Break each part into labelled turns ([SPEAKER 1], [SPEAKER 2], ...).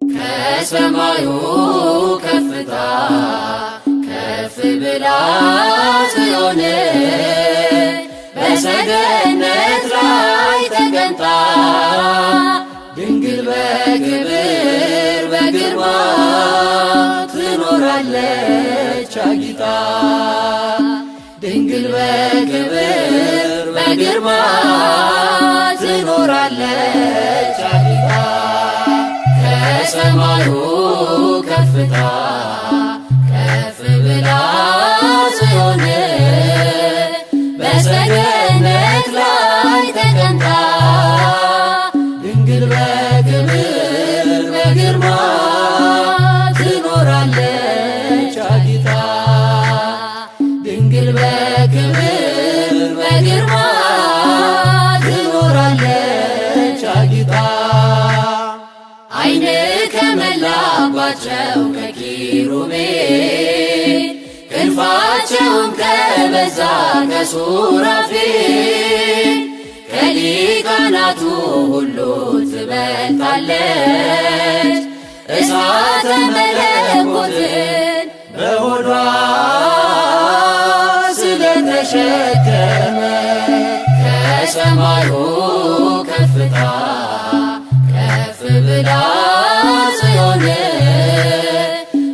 [SPEAKER 1] ከሰማዩ ከፍታ ከፍ ብላ ጽዮን በሰገነት ላይ ተቀምጣ ድንግል በክብር በግርማ ትኖራለች አጊጣ። ድንግል በክብር በግርማ ትኖራለች አጊጣ። ከሰማዩ ከፍታ ከፍ ብላ ጽዮን በሰገነት ላይ ተቀምጣ ድንግል በክብር በግርማ ትኖራለች አጊጣ። ድንግል በክብር በግርማ ትኖራለች አጊጣ። ዓይን ከመላባቸው ከኪሩቤል ክንፋቸውም ከበዛ ከሱራፌል ከሊቃናቱ ሁሉ ትበልጣለች እሳተ መለኮትን በሆዷ ስለተሸከመ ከሰማዩ ከፍታ ከፍ ብላ ጽዮን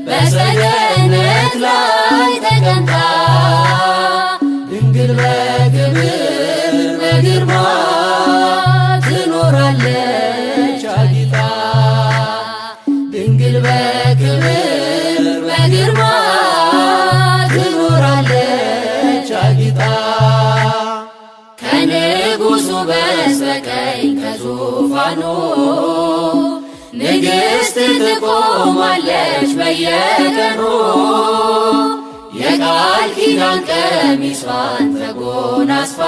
[SPEAKER 1] በሰገነት ላይ ተቀምጣ ድንግል በክብር በግርማ ትኖራለች አጊጣ። ድንግል በክብር በግርማ ትኖራለች አጊጣ። ከንጉሡ በስተቀኝ ከዙፋኑ ንግሥት ትቆማለች በየቀኑ የቃል ኪዳን ቀሚሷን ተጎናጽፋ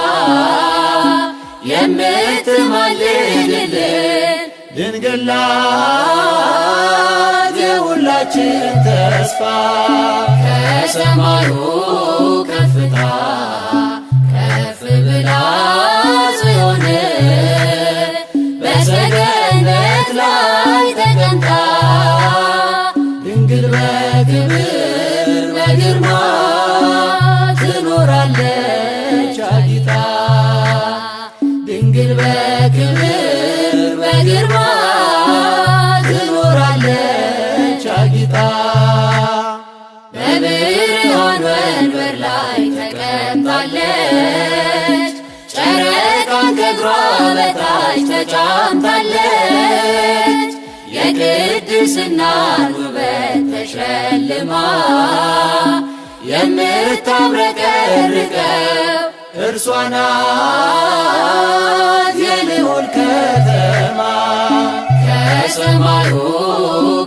[SPEAKER 1] የምትማልድልን ድንግል ናት የሁላችን ተስፋ። ከሰማዩ ከፍታ ከፍ ብላ ጽዮን በሰገነት ላይ ተቀምጣ ድንግል በክብር በግርማ ትኖራለች አጊጣ። ድንግል በክብር በግርማ ትኖራለች አጊጣ። በብርሃን ወንበር ላይ ተቀምጣለች ጨረቃን ከእግሯ በታች ተጫምታለች የቅድስናን ውበት ተሸልማ የምታብረቀርቀው እርሷ ናት የልዑል ከተማ። ከሰማዩ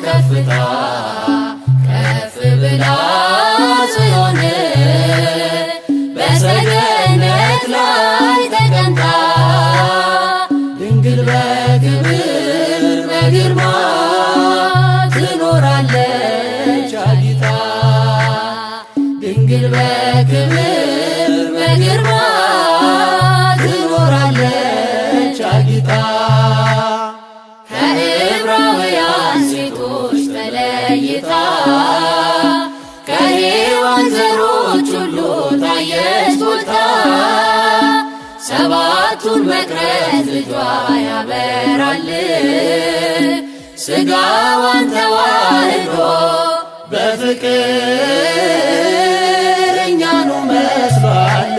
[SPEAKER 1] ከፍታ ከፍ ብላ ጽዮን በሰገነት ላይ ተቀምጣ ድንግል በክብር በግርማ ትኖራለች አጊጣ። ድንግል በክብር በግርማ ትኖራለች አጊጣ። ከዕብራውያን ሴቶች ተለይታ ከሔዋን ዘሮች ሁሉ ታየች ጎልታ ሰባቱን መቅረዝ ልጇ ያበራል ሥጋዋን ተዋህዶ በፍቅር እኛኑ መስሏል።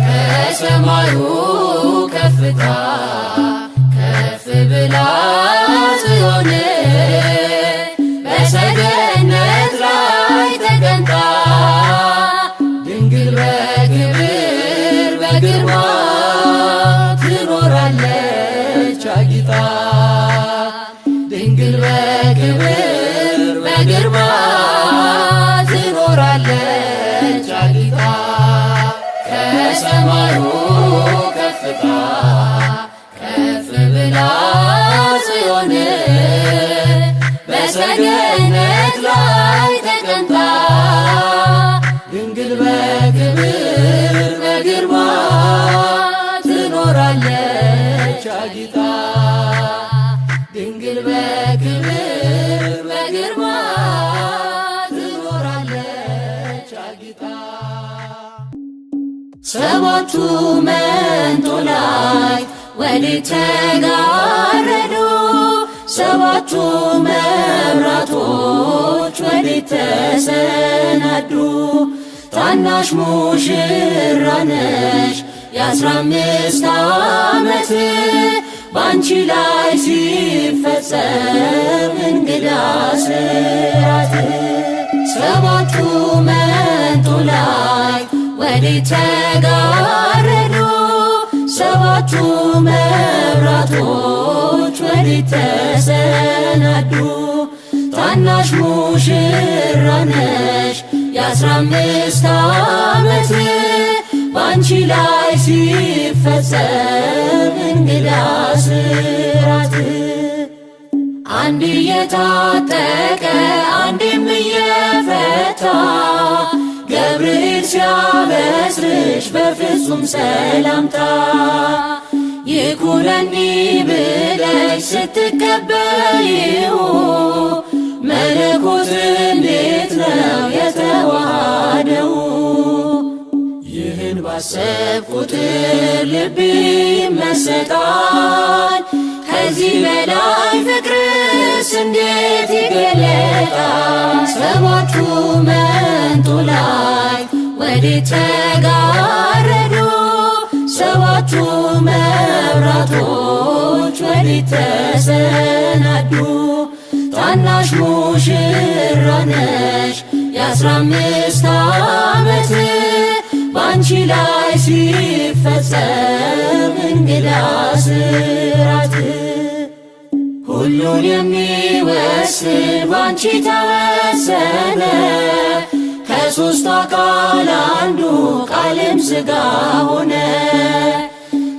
[SPEAKER 1] ከሰማዩ ከፍታ ከፍ ብላ ጽዮን በሰገነት ላይ ተቀምጣ ድንግል በክብር በግርማ ትኖራለች አጊጣ። ድንግል በክብር በግርማ ትኖራለች አጊጣ። ከሰማዩ ከፍታ ከፍ ብላ ጽዮን በሰገነት ላይ ተቀምጣ ድንግል በክብር ሰባቱ መንጦላዕት ወዴት ተጋረዱ? ሰባቱ መብራቶች ወዴት ተሰናዱ? ታናሽ ሙሽራ ነሽ የ15 ዓመት ባንቺ ላይ ሲፈጸም እንግዳ ስራት። ሰባቱ መንጦላዕት ወዴት ተጋረዱ? ሰባቱ መብራቶች ወዴት ተሰናዱ? ታናሽ ሙሽራ ነሽ የ15 ዓመት ባንቺ ላይ ሲፈጸም እንግዳ ስራት። አንድ እየታጠቀ አንዴም እየፈታ ገብርኤል ሲያበስርሽ በፍጹም ሰላምታ ይኩነኒ ብለሽ ስትቀበይው መለኮት እንዴት ነው የተዋሃደው? ይህን ባሰብ ቁጥር ልቤ ይመሰጣል። ከዚህ በላይ ፍቅርስ እንዴት ይገለጣል? ሰባቱ መንጦላዕት ወዴት ተጋረዱ? ሰባቱ መብራቶች ወዴት ተሰናዱ? ታናሽ ሙሽራ ነሽ የ15 ዓመት ባንቺ ላይ ሲፈጸም እንግዳ ስራት። ሁሉን የሚወስን ባንቺ ተወሰነ ከሦስቱ አካል አንዱ ቃልም ሥጋ ሆነ።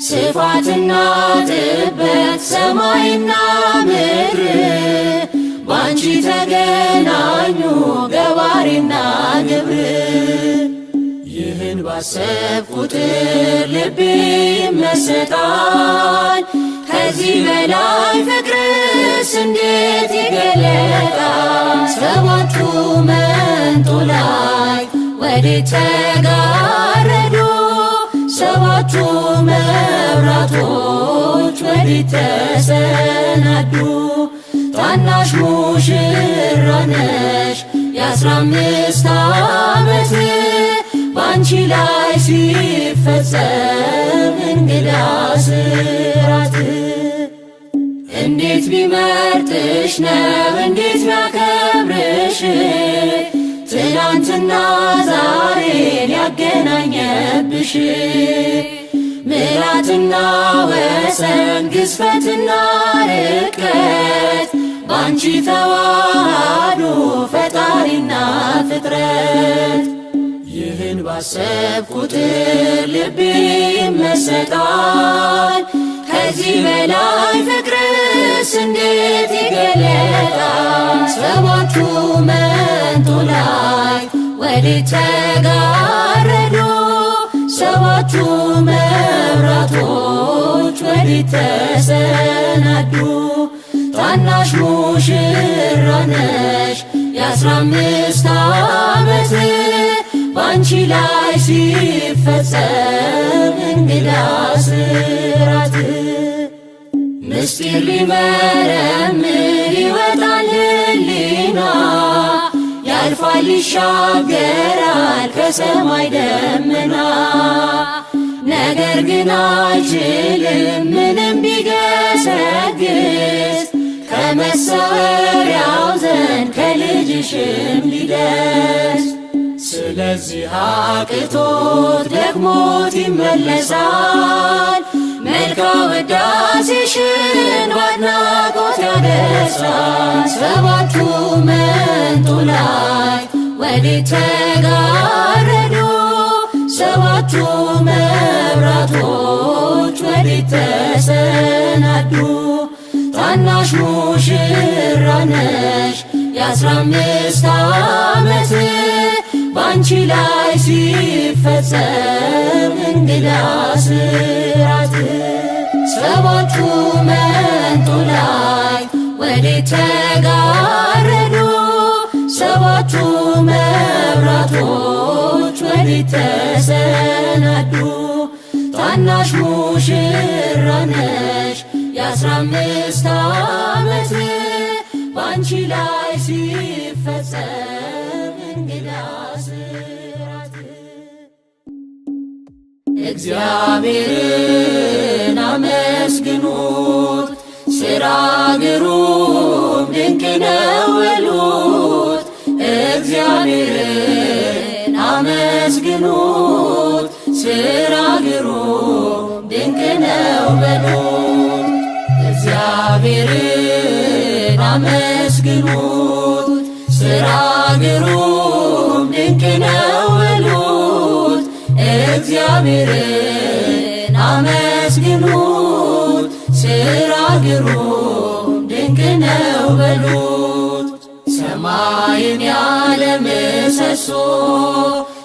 [SPEAKER 1] ስፋትና ጥበት ሰማይና ምድር ባንቺ ተገናኙ ገባሬና ግብር። ይህን ባሰብ ቁጥር ልቤ ይመሰጣል። ከዚህ በላይ ፍቅርስ እንዴት ይገለጣል? ሰባቱ መንጦላዕት ወዴት ተጋረዱ? ሰባቱ መብራቶች ወዴት ተሰናዱ? ታናሽ ሙሽራ ነሽ የ15 ዓመት ባንቺ ላይ ሲፈጸም እንግዳ ስራት። እንዴት ቢመርጥሽ ነው እንዴት ቢያከብርሽ ትናንትና ዛሬን ያገናኘብሽ። ምሕረትና ወሰን ግዝፈትና ርቀት ባንቺ ተዋሃዱ ፈጣሪና ፍጥረት። ይህን ባሰብ ቁጥር ልቤ ይመሰጣል። ከዚህ በላይ ፍቅርስ እንዴት ይገለጣል? ሰባቱ መንጦላዕት ወዴት ተጋረዱ? ሰባቱ መብራቶች ወዴት ተሰናዱ? ታናሽ ሙሽራ ነሽ የ15 ዓመት ባንቺ ላይ ሲፈጸም እንግዳ ስራት። ምስጢር ሊመረምር ይወጣል ሕሊና ያልፋል ይሻገራል ከሰማይ ደመና። ነገር ግን አይችልም ምንም ቢገሰግስ ከመሰወሪያው ዘንድ ከልጅሽም ሊደርስ። ስለዚህ አቅቶት ደክሞት ይመለሳል መልካ ውዳሴሽን በአድናቆት ያደርሳል። ሰባቱ መንጦላዕት ወዴት ተጋረዱ? ሰባቱ መብራቶች ወዴት ተሰናዱ? ታናሽ ሙሽራ ነሽ የ15 ዓመት ባንቺ ላይ ሲፈጸም እንግዳ ስራት። ሰባቱ መንጦላዕት ወዴት ተጋረዱ? ሰባቱ መብራቶች ወዴት ተሰናዱ? ታናሽ ሙሽራ ነሽ የ15 ዓመት ባንቺ ላይ ሲፈጸም እንግዳ ስራት። እግዚአብሔርን አመስግኑት ሥራ ግሩም ድንቅ ነው በሉት። እግዚአብሔርን አመስግኑት ሥራ ግሩም ድንቅ ነው በሉት። እግዚአብሔርን አመስግኑት ሥራ ግሩም ድንቅ ነው በሉት። እግዚአብሔርን አመስግኑት ሥራ ግሩም ድንቅ ነው በሉት። ሰማይን ያለ ምሰሶ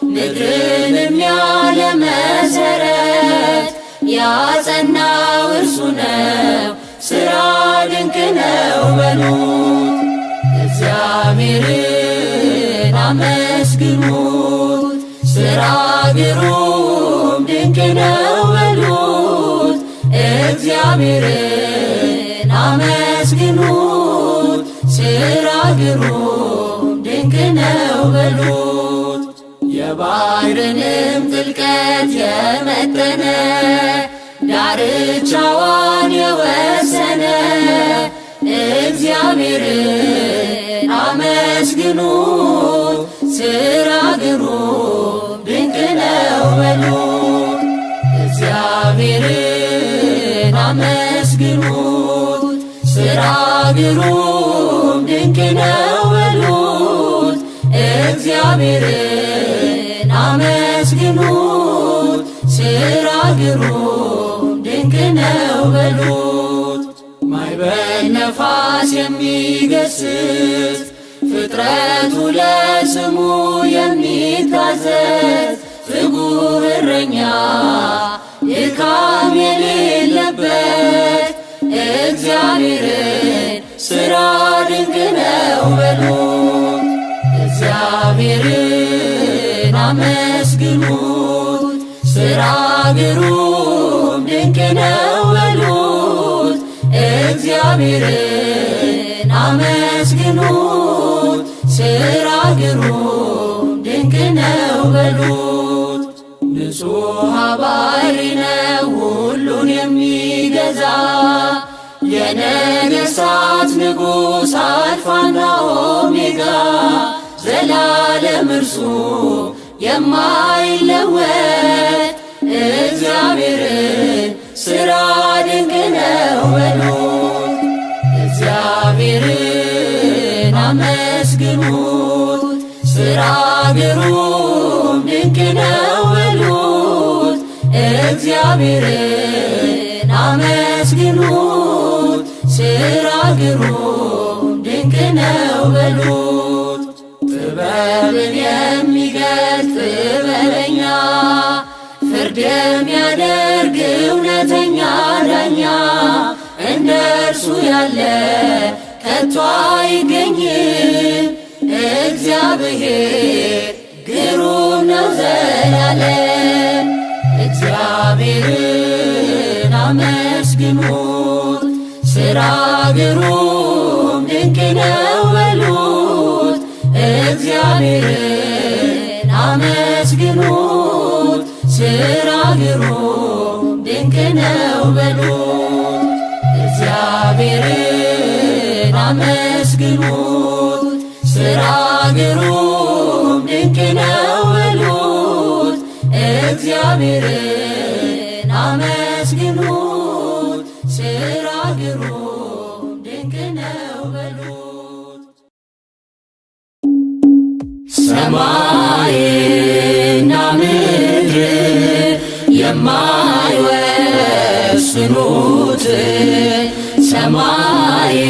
[SPEAKER 1] ምድርንም ያለ መሠረት ያጸናው እርሱ ነው ሥራ ድንቅ ነው በሉት። እግዚአብሔርን አመስግኑት ሥራ ግሩም ድንቅ ነው በሉት። እግዚአብሔርን አመስግኑት ሥራ ግሩም ድንቅ ነው በሉት። የባሕርንም ጥልቀት የመጠነ ዳርቻዋን የወሰነ እግዚአብሔርን አመስግኑት ሥራ ግሩም ድንቅ ነው በሉት። እግዚአብሔርን አመስግኑት ሥራ ግሩም ድንቅ ነው በሉት። እግዚአብሔርን አመስግኑት ሥራ ግሩም ድንቅ ነው በሉት። ማዕበል ነፋስ የሚገስጽ ፍጥረቱ ለስሙ የሚታዘዝ ትጉህ እረኛ ድካም የሌለበት እግዚአብሔርን ሥራ ድንቅ ነው በሉት። እግዚአብሔርን አመስግኑት ሥራ ግሩም ድንቅ ነው በሉት። እግዚአብሔርን አመስግኑት ሥራ ግሩም ድንቅ ነው በሉት። ንጹሕ ባሕሪ ነው ሁሉን የሚገዛ የነገሥታት ንጉሥ አልፋና ኦሜጋ ዘላለም እርሱ የማይለወጥ እግዚአብሔርን ሥራ ድንቅ ነው በሉት። እግዚአብሔርን አመስግኑት ሥራ ግሩም ድንቅ ነው በሉት። እግዚአብሔርን አመስግኑት ሥራ ግሩም ድንቅ ነው በሉት። ጥበብን የሚገልጥ ጥበበኛ ፍርድ የሚያደርግ እውነተኛ ዳኛ እንደ እርሱ ያለ ከቶ አይገኝም። እግዚአብሔር ግሩም ነው ዘላለም። እግዚአብሔርን አመስግኑት ሥራ ግሩም ድንቅ ነው በሉት። እግዚአብሔርን አመስግኑት ሥራ ግሩም ድንቅ ነው በሉት። እግዚአብሔርን አመስግኑት ሥራ ግሩም ድንቅ ነው በሉት። እግዚአብሔርን አመስግኑት ሥራ ግሩም ድንቅ ነው በሉት። ሰማይና ምድር የማይወስኑት ሰማይና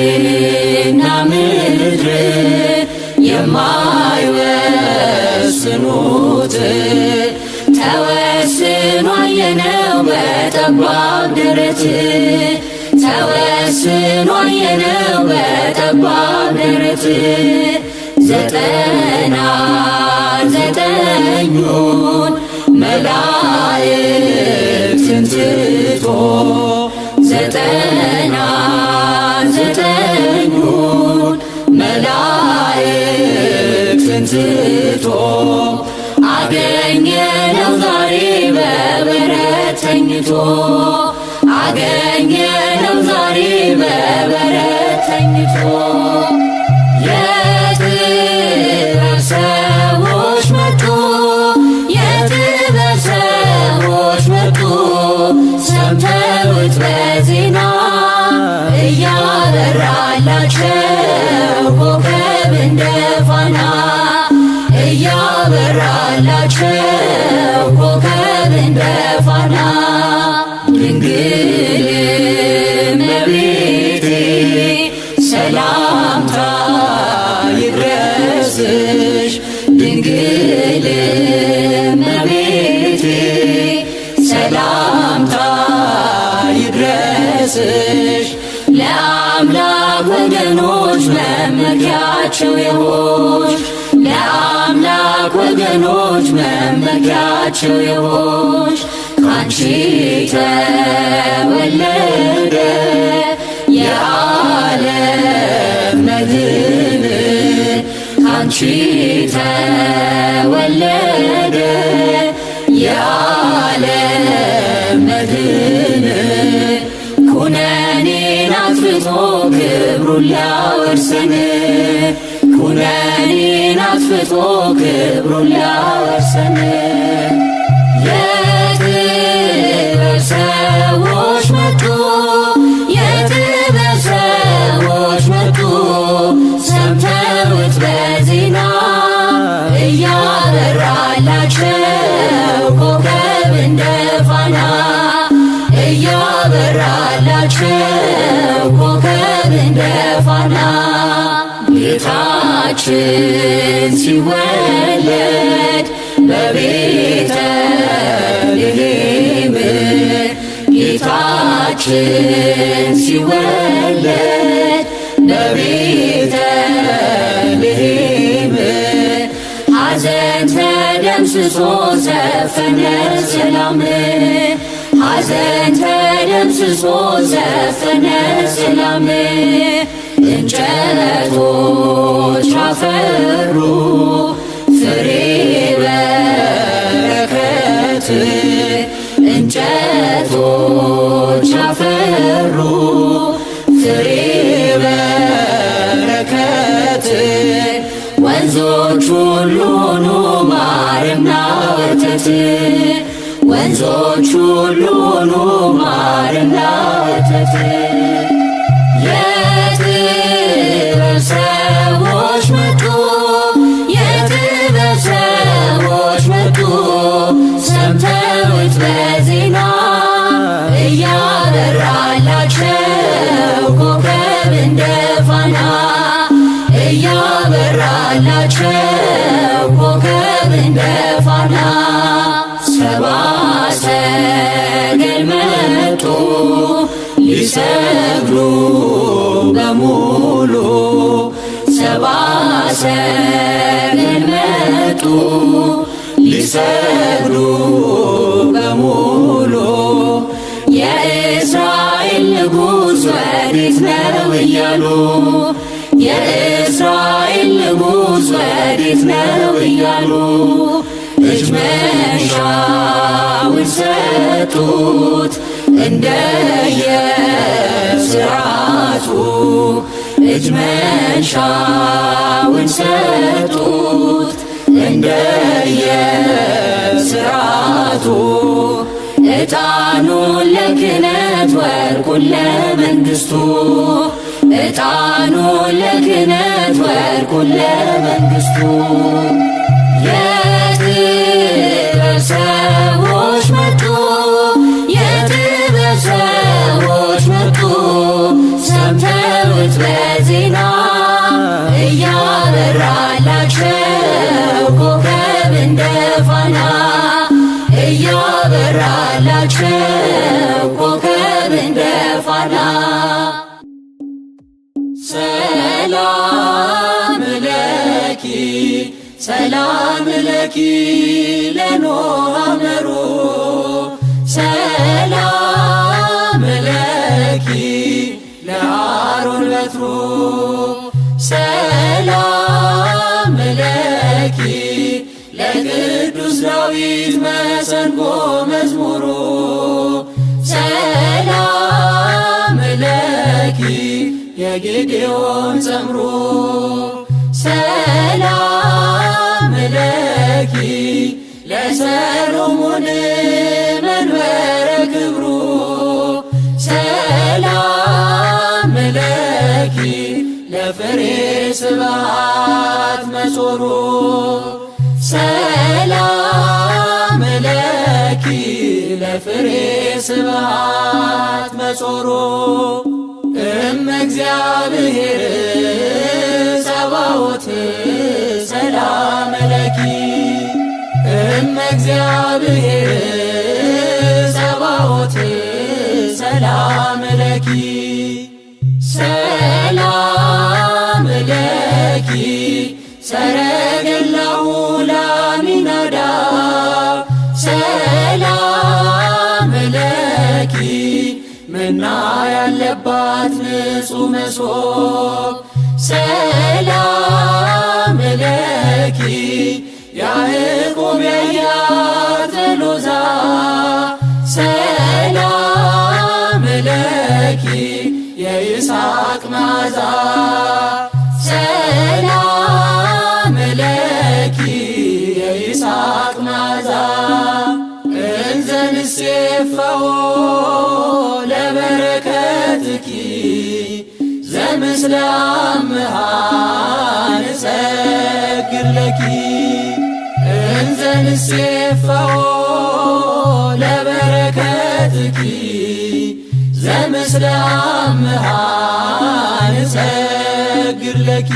[SPEAKER 1] ምድር የማይወስኑት ተወስኖ አየነው በጠባብ ደረት ተወስኖ አየነው በጠባብ ደረት 90 ዘጠኙን መላእክትን ትቶ ዘጠና ዘጠኙን መላእክትን ትቶ አገኘነው ዛሬ በበረት ተኝቶ አገኘነው ዛሬ በበረት ተኝቶ የጥበብ ሰዎች መጡ የጥበብ ሰዎች መጡ ሰምተውት በዜና እያበራላቸው ኮከብ እንደ ፋና እያበራላቸው ኮከብ እንደ ፋና ድንግል እመቤቴ ሰላምታ ይድረስሽ ድንግል እመቤቴ ሰላምታ ይድረስሽ ለአምላክ ወገኖች መመኪያቸው የሆንሽ ለአምላክ ወገኖች መመኪያቸው የሆንሽ ካንቺ ተወለደ የዓለም መድን ካንቺ ተወለደ የዓለም መድን ኩነኔን አጥፍቶ ክብሩን ሊያወርሰን ኩነኔን አጥፍቶ ክብሩን ሊያወርሰን የጥበብ ሰዎች መጡ የጥበብ ሰዎች መጡ ሰምተውት በዜና እያበራላቸው ኮከብ እንደ ፋና እያበራላቸው ኮከብ እንደ ፋና ጌታችን ሲወለድ በቤተልሔም ጌታችን ሲወለድ በቤተልሔም ሐዘን ተደምስሶ ዘፈነ ሰላም ሐዘን ተደምስሶ ዘፈነ ሰላም እንጨቶች አፈሩ ፍሬ በረከት እንጨቶች አፈሩ ፍሬ በረከት ወንዞች ሁሉ ኑ ማርና ወተት ወንዞች ሁሉ ኑ ማርና ወተት የጥበብ ሰዎች መጡ የጥበብ ሰዎች መጡ ሰምተውት በዜና እያበራላቸው ኮከብ እንደ ፋና እያበራላቸው ኮከብ እንደ ፋና ሰብአ ሰገል መጡ ሊሰግዱ በሙሉ ሰብአ ሰገል መጡ ሊሰግዱ በሙሉ የእስራኤል ንጉሥ ወዴት ነው እያሉ የእስራኤል ንጉሥ ወዴት ነው እያሉ እጅ መንሻውን ሰጡት እንደየሥርዓቱ እጅ መንሻውን ሰጡት እንደየሥርዓቱ ዕጣኑን ለክህነት ወርቁን ለመንግሥቱ ዕጣኑን ለክህነት ወርቁን ለመንግሥቱ የጥበብ ሰዎች መጡ የጥበብ ሰዎች መጡ ሰምተውት በዜና እያበራላቸው ኮከብ እንደ ፋና እያበራላቸው ኮከብ እንደ ፋና ሰላም ለኪ ሰላም ለኪ ለኖህ አመሩ ሰላም ለኪ ለአሮን በትሩ ሰላም ለኪ ለቅዱስ ዳዊት መሰንቆ መዝሙሩ ሰላም ለኪ የጌዴዎን ጸምሩ ሰላም ለኪ ለሰሎሞን መንበረ ክብሩ ሰላም ለኪ ለፍሬ ስብሐት መጾሩ ሰላም ለኪ ለፍሬ ስብሐት መጾሩ እመ እግዚአብሔር ጸባኦት ሰላም ለኪ እመ እግዚአብሔር ጸባኦት ሰላም ለኪ ሰላም ለኪ ሰረገላሁ ለአሚናዳብ ሰላም ለኪ መና ያለባት ንጹሕ መሶብ ሰላም ለኪ ያዕቆብ ያያት ሎዛ ሰላም ለኪ የይስሐቅ መዓዛ ሰላም ለኪ የይስሐቅ መዓዛ እንዘ ንሴፈዎ ለበረከትኪ ዘምስለ አምሃ ንሰግድ ለኪ እንዘ ንሴፈዎ ለበረከትኪ ዘምስለ አምሃ ንሰግድ ለኪ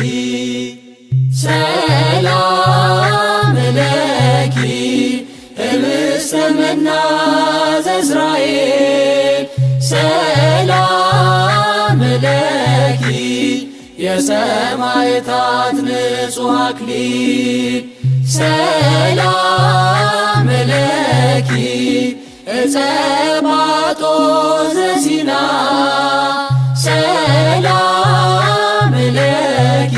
[SPEAKER 1] ሰላም ለኪ ህብስተ መና ዘእስራኤል ሰላም ለኪ የሰማዕታት ንጹሕ አክሊል ሰላም ለኪ ዕፀ ጳጦስ ዘሲና ሰላም ለኪ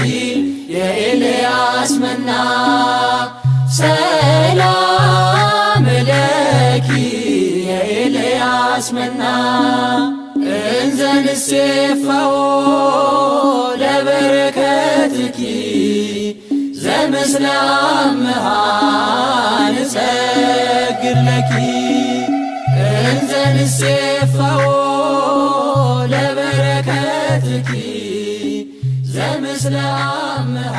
[SPEAKER 1] የኤልያስ መና ሰላም ለኪ የኤልያስ መና እንዘ ንሴፈዎ ለበረከትኪ ዘምስለ አምሃ ንሰግድ ለኪ እንዘ ንሴፈዎ ለበረከትኪ ዘምስለ አምሃ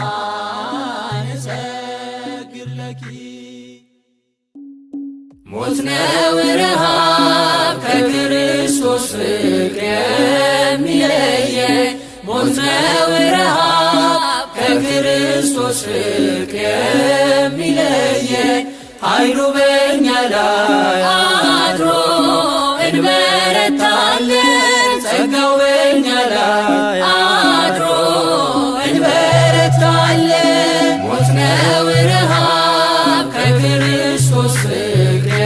[SPEAKER 1] ንሰግድ ለኪ ሞት ነው ረሃብ ከክርስቶስ ፍቅር የሚለየን ሞት ነው ረሃብ ከክርስቶስ ፍቅር የሚለየን ኃይሉ በእኛ ላይ አድሮ እንበረታለን ጸጋው በእኛ ላይ አድሮ እንበረታለን ሞት ነው ረሃብ ከክርስቶስ ፍቅር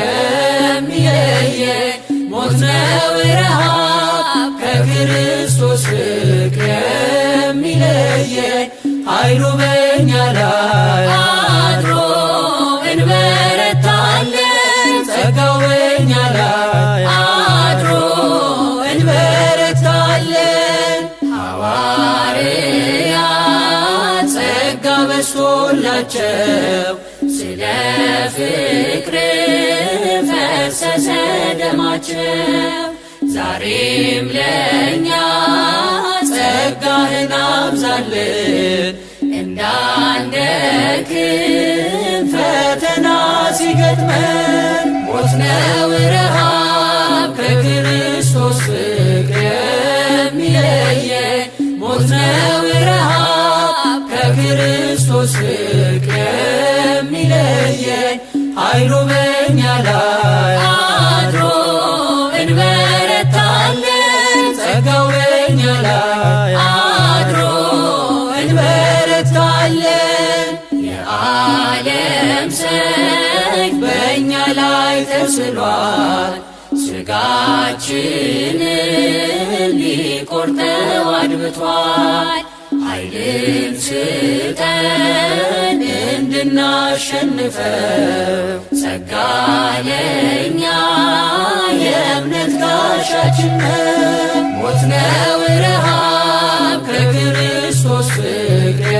[SPEAKER 1] የሚለየን ሞት ነው ረሃብ ከክርስቶስ ፍቅር የሚለየን ኃይሉ በእኛ ላይ አድሮ እንበረታለን ጸጋው በእኛ ላይ አድሮ እንበረታለን ሐዋርያት ጸጋ በዝቶላቸው ስለ ፍቅር ፈሰሰ ደማቸው ዛሬም ለእኛ ጸጋህን አብዛልን እንዳንደክም ፈተና ሲገጥመን ሞት ነው ረሃብ ከክርስቶስ ፍቅር የሚለየን ሞት ነው ረሃብ ከክርስቶስ ፍቅር የሚለየን ኃይሉ በእኛ ላይ አድሮ እንበረታለን ጸጋው በእኛ ላይ አድሮ እንበረታለን ላይ ተስሏል። ሥጋችንን ሊቆርጠው አድብቷል። ኃይልን ስጠን እንድናሸንፈው፣ ጸጋ ለእኛ የእምነት ጋሻችን ነው። ሞት ነው ረሃብ ከክርስቶስ ፍቅር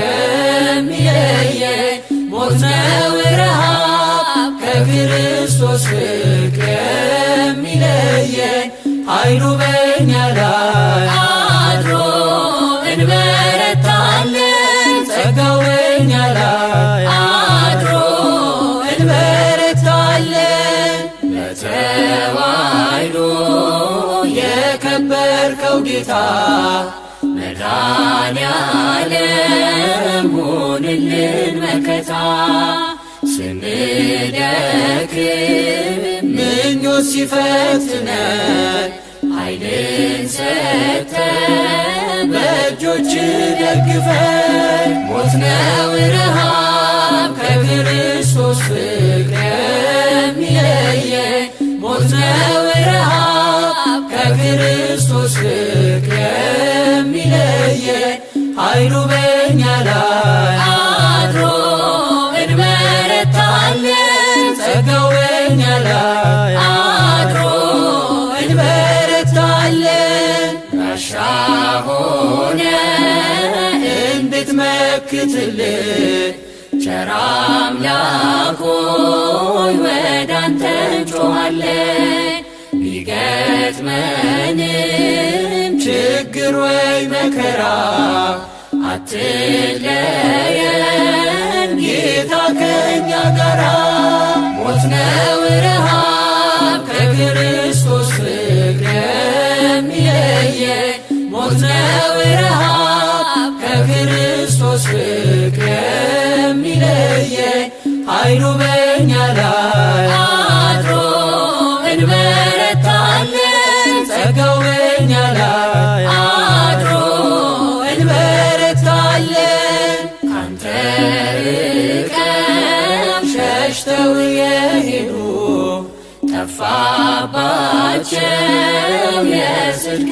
[SPEAKER 1] የሚለየን፣ ሞት ነው ረሃብ ከክርስቶስ ፍቅር የሚለየን። ኃይሉ በእኛ ላይ አድሮ እንበረታለን፣ ጸጋው በእኛ ላይ አድሮ እንበረታለን። በተዋሕዶ የከበርከው ጌታ መድኃኔዓለም ሁንልን መከታ። ስንደክም ምኞት ሲፈትነን ኃይልን ሰጥተን በእጆች ደግፈን። ሞት ነው ረሃብ ከክርስቶስ ፍቅር የሚለየን፣ ሞት ነው ረሃብ ከክርስቶስ ፍቅር የሚለየን። ኃይሉ በእኛ ላይ አድሮ እንበረታለን፣ ጸጋው በእኛ ላይ አድሮ እንበረታለን። ጋሻ ሆነ እንድትመክትልን ቸር አምላክ ሆይ ወዳንተ እንጮኻለን። ቢገጥመንም ችግር ወይ መከራ አትለየን ጌታ ከእኛ ጋራ። ሞት ነው ረሃብ ከክርስቶስ ፍቅር የሚለየን፣ ሞት ነው ረሃብ ከክርስቶስ ፍቅር የሚለየን። ኃይሉ በእኛ ላይ አድሮ እንበረታለን፣ ጸጋው በእኛ ላይ አድሮ እንበረታለን። ካንተ ርቀው ሸሽተው የሄዱ ጠፋባቸው የጽድቅ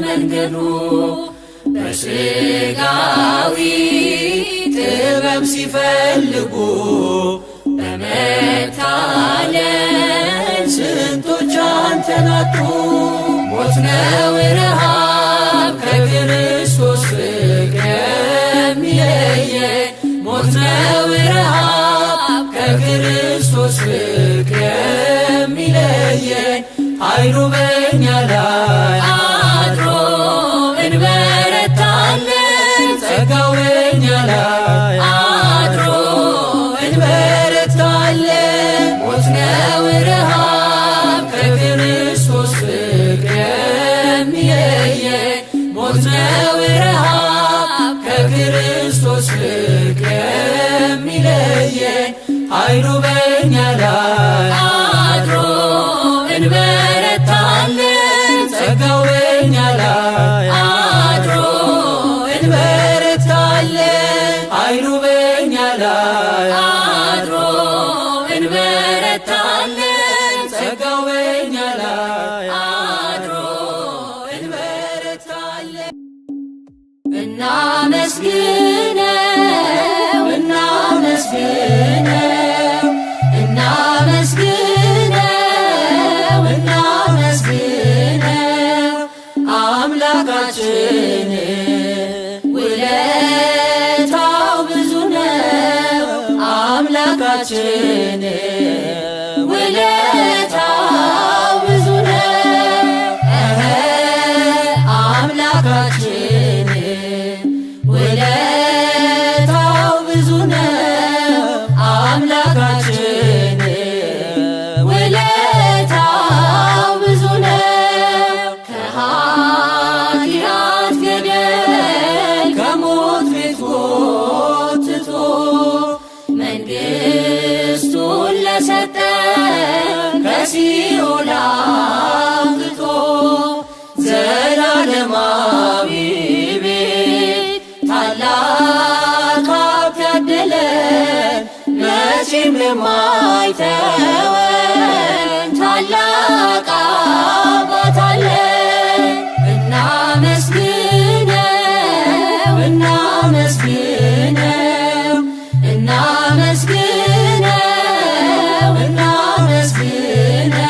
[SPEAKER 1] መንገዱ። በሥጋዊ ጥበብ ሲፈልጉ በመታለል ስንቶች አንተን አጡ። ሞት ነው ረሃብ ከክርስቶስ ፍቅር የሚለየን፣ ሞት ነው ረሃብ ከክርስቶስ ፍቅር የሚለየን። ኃይሉ በእኛ ላይ አድሮ እንበረታለን፣ ጸጋው በእኛ ላይ አድሮ እንበረታለን። ሞት ነው ረሃብ ከክርስቶስ ፍቅር የሚለየን፣ ሞት ነው ረሃብ ከክርስቶስ ፍቅር የሚለየን። ኃይሉ በእኛ ላይ አድሮ እንበረታለን፣ ጸጋው በእኛ ላይ አድሮ እንበረታለን። ኃይሉ በእኛ ላይ አድሮ እንበረታለን፣ ጸጋው በእኛ ላይ አድሮ እንበረታለን። እናመስግነው እናመስግነው እናመስግነው እናመስግነው አምላካችን ውለታው ብዙ ነው። አምላካችን ውለታው ብዙ ነው። አምላካችን ውለታው ብዙ ነው። አምላካችን ውለታው ብዙ ነው። ከኃጢአት ገደል ከሞት ቤት ጎትቶ መንግሥቱን ለሰጠን ከሲኦል አውጥቶ ዘላለማዊ ቤት ታላቅ ሀብት ያደለን መቼ መቼም የማይተወን ታላቅ አባት አለን። እናመስግነው እናመስግነው እናመስግነው እናመስግነው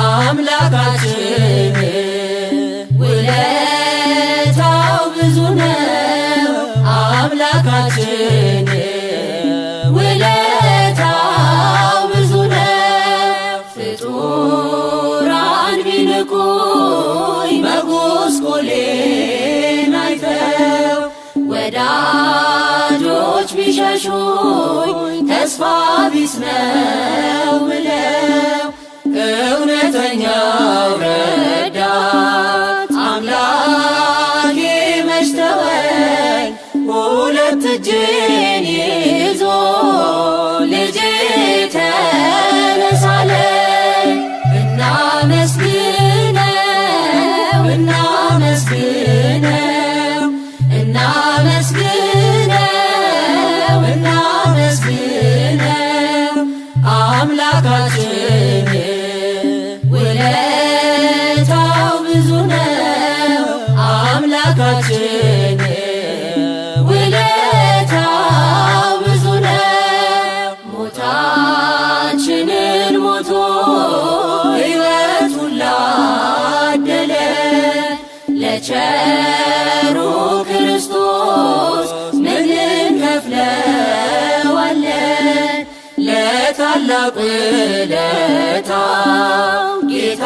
[SPEAKER 1] አምላካችን ውለታው ብዙ ነው። አምላካችን ውለታው ብዙ ነው። ፍጡራን ቢንቁኝ መጎስቆሌን አይተው ወዳጆች ቢሸሹኝ ተስፋ ቢስ ነው ብለው እውነተኛው ረዳት አምላኬ መች ተወኝ ሁለት እጄን ይዞ ልጄ ተነሳለኝ። እናመስግነው እናመስግነው እናመስግነው እናመስግነው አምላካችን ውለታው ብዙ ነው። አምላካችን ውለታው ብዙ ነው። ሞታችንን ሞቶ ሕይወቱን ላደለ ለቸሩ ክርስቶስ ምን እንከፍለዋለን? ለታላቅ ውለታው ጌታ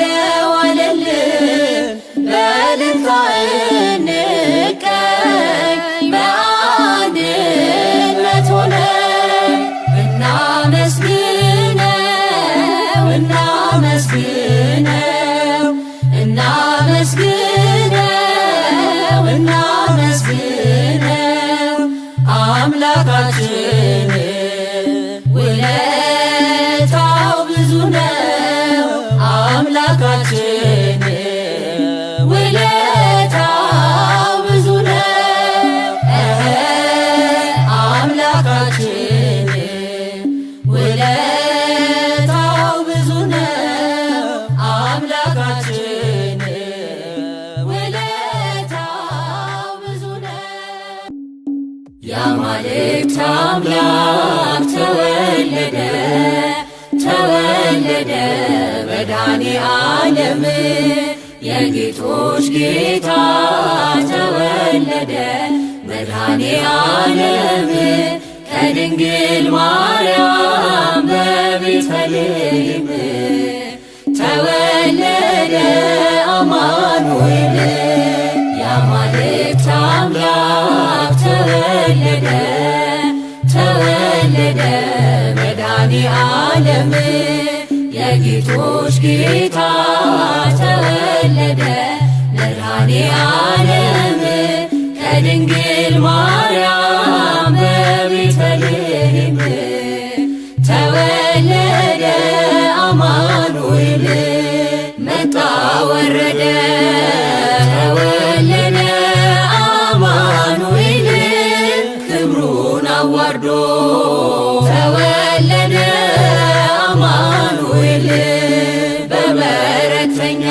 [SPEAKER 1] ለዋለልን በእልልታ እንቀኝ በአንድነት ሆነን እናመስግነው እናመስግነው እናመስግነው እናመስግነው አምላካችን ውለታው ብዙ ነው። አምላካችን ውለታው ብዙ ነው። አምላካችን ውለታው ብዙ ነው። አምላካችን ውለታው ብዙ ነው። የአማልክት አምላክ ተወለደ ተወለደ መድኃኔ ዓለም የጌቶች ጌታ ተወለደ መድኃኔ ዓለም ከድንግል ማርያም በቤተልሔም ተወለደ አማኑኤል የአማልክት አምላክ ተወለደ ተወለደ መድኃኔ ዓለም የጌቶች ጌታ ተወለደ መድኃኔ ዓለም ከድንግል ማርያም በቤተልሔም ተወለደ አማኑኤል መጣ ወረደ ተወለደ አማኑኤል ክብሩን አዋርዶ ተወለደ አማኑኤል በበረተኛ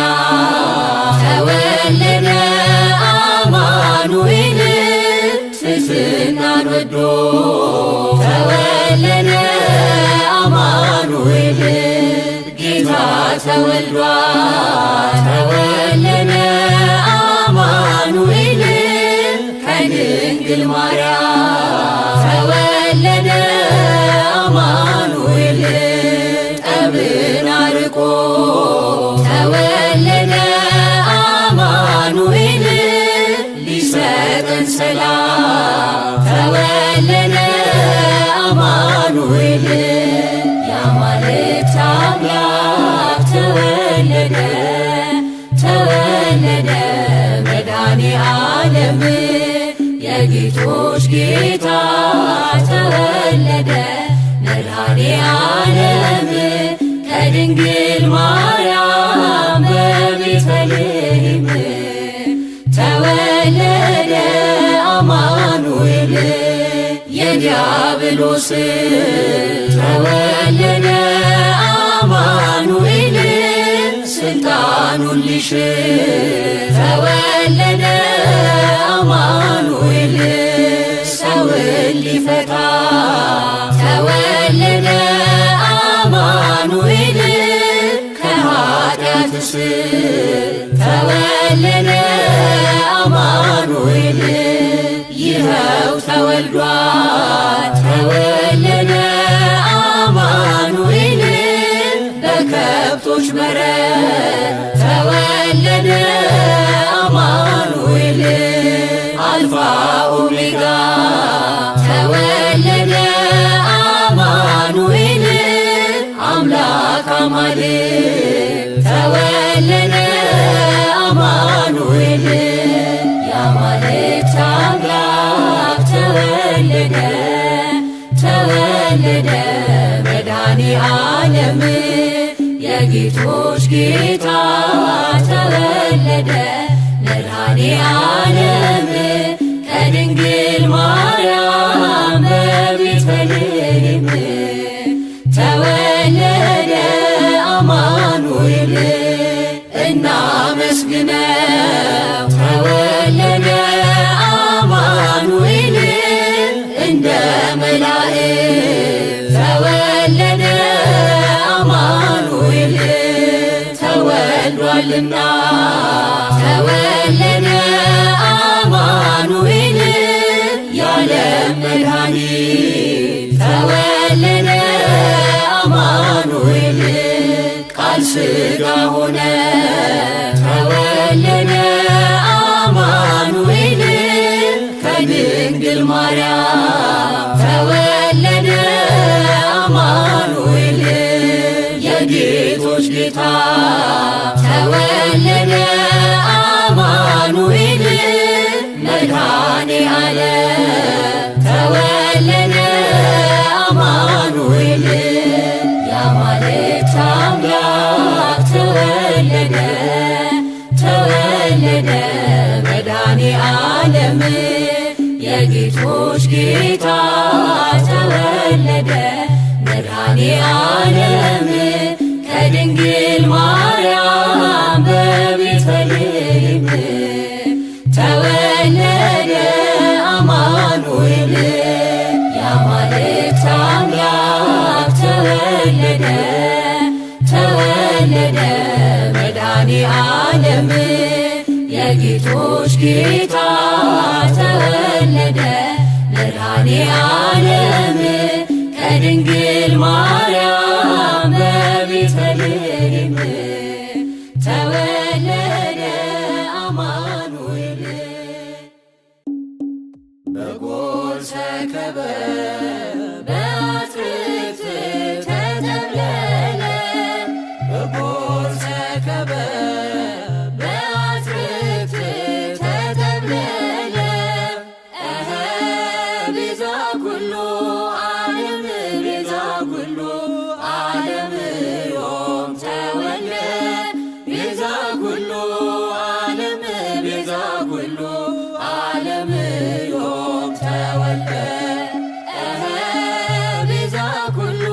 [SPEAKER 1] ተወለደ አማኑኤል ትሕትናን ወዶ ተወለደ አማኑኤል ጌታ ተወልዷል ተወለደ አማኑኤል ከድንግል ማርያም ተወለደ አማኑኤል ጠብን አርቆ ተወለደ አማኑኤል ሊሰጠን ሰላም ተወለደ አማኑኤል የአማልክት አምላክ ተወለደ ተወለደ መድኃኔ ዓለም የጌቶች ጌታ ተወለደ መድኃኔ ዓለም ከድንግል ማርያም በቤተልሔም ተወለደ አማኑኤል ከዲያብሎስ ተወለደ አማኑኤል ስልጣኑን ሊሽር ተወለደ አማኑኤል ሰውን ሊፈታ ተወለደ አማኑኤል ከኃጢአት እስር ተወለደ አማኑኤል ይኸው ተወልዷል ተወለደ አማኑኤል በከብቶች በረት ተወለደ አማኑኤል አልፋ ኦሜጋ ተወለደ አማኑኤል አምላክ አማልክት ተወለደ አማኑኤል የአማልክት አምላክ ተወለደ ተወለደ መድኃኔ ዓለም የጌቶች ጌታ ተወለደ መድኃኔ ዓለም ከድንግል ማርያም በቤተልሔም ተወለደ አማኑኤል እናመስግነው ተወለደ አማኑኤል እንደ መላእክት ተወለደ አማኑኤል ተወልዷልና ተወለደ አማኑኤል የዓለም መድኃኒት ተወለደ አማኑኤል ቃል ሥጋ ሆነ ተወለደ አማኑኤል ከድንግል ማርያም ተወለደ አማኑኤል የጌቶች ጌታ ተወለደ አማኑኤል መድኃኔ ዓለም ተወለደ አማኑኤል የአማልክት አምላክ ተወለደ ተወለደ መድኃኔ ዓለም የጌቶች ጌታ ተወለደ መድኃኔ ዓለም ከድንግል ማርያም በቤተልሔም ተወለደ አማኑኤል የአማልክት አምላክ ተወለደ ተወለደ መድኃኔ ዓለም የጌቶች ጌታ ተወለደ መድኃኔ ዓለም ከድንግል ማርያም በቤተልሔም ተወለደ አማኑኤል በጎል ሰከበ በአትክልት ተጠቅለለ በጎል ሰከበ በአትክልት ተጠቅለለ ቤዛ ኩሉ ዓለም ቤዛ ኩሉ ዓለም ዮም ተወልደ ቤዛ ኩሉ ዓለም ቤዛ ኩሉ ዓለም ዮም ተወልደ ቤዛ ኩሉ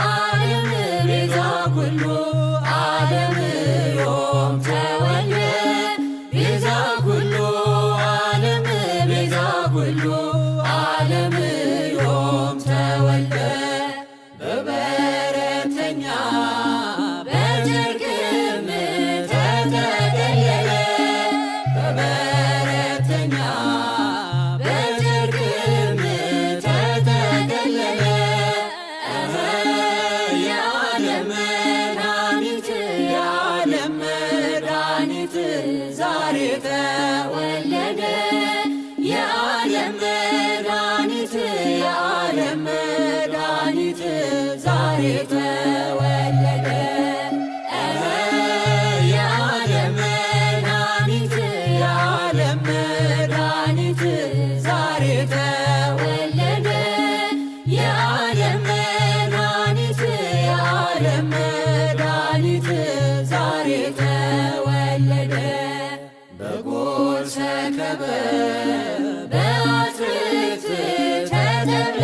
[SPEAKER 1] ዓለም ቤዛ ኩሉ ዓለም ዮም ተወልደ ቤዛ ኩሉ ዓለም ቤዛ ኩሉ ዓለም ዮም ተወልደ በበረተኛ በጨርቅም ተጠቀለለ በበረተኛ በጨርቅም ተጠቀለለ የዓለም መድኃኒት የዓለም መድኃኒት ዛሬ ተወለደ የዓለም መድኃኒት የዓለም መድኃኒት ዛሬ ተወለደ የዓለም መድኃኒት የዓለም መድኃኒት ዛሬ ተወለደ የዓለም መድኃኒት የዓለም መድኃኒት ዛሬ ተወለደ በጎል ሰከበ በአትክልት ተጠቅለለ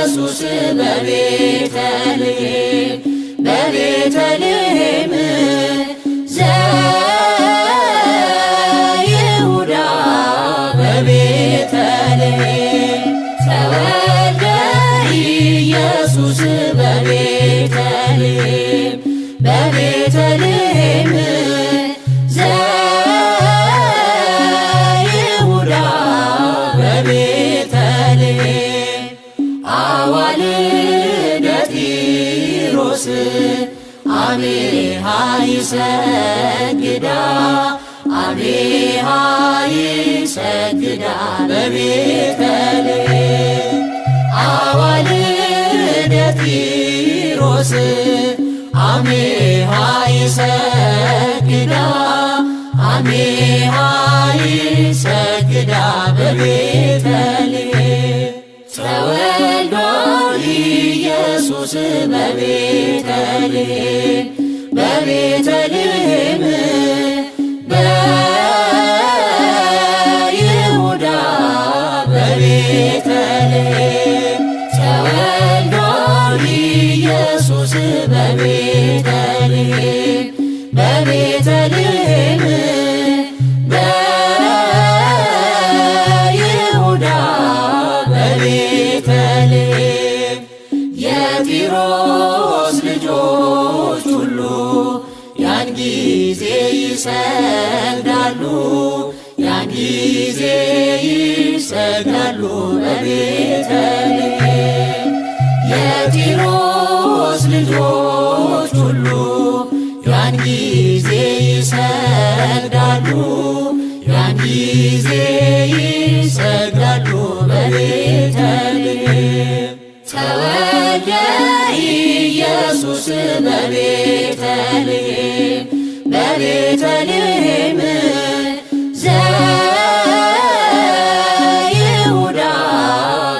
[SPEAKER 1] ኢየሱስ በቤተልሔም በቤተልሔም ዘይሁዳ በቤተልሔም ተወልደ ኢየሱስ በቤተልሔም በቤተልሔም ዘይሁዳ በቤተልሔም አዋልደ ጢሮስ አሜሃ ይሰግዳ አሜሃ ይሰግዳ በቤተልሔም አዋልደ ጢሮስ አሜሃ ይሰግዳ አሜሃ ይሰግዳ በቤተልሔም ተወልዶ ኢየሱስ በቤተልሔም በቤተልሔም በይሁዳ በቤተልሔም ተወልዶ ኢየሱስ በቤተልሔም በቤተልሔም በይሁዳ በቤተልሔም የጢሮስ ልጆች ሁሉ ያን ጊዜ ይሰግዳሉ ያን ጊዜ ይሰግዳሉ በቤተልሔም የጢሮስ ልጆች ሁሉ ያን ጊዜ ይሰግዳሉ ያን ጊዜ ይሰግዳሉ በቤተልሔም ተወልደ ኢየሱስ በቤተልሔም በቤተልሔም ዘይሁዳ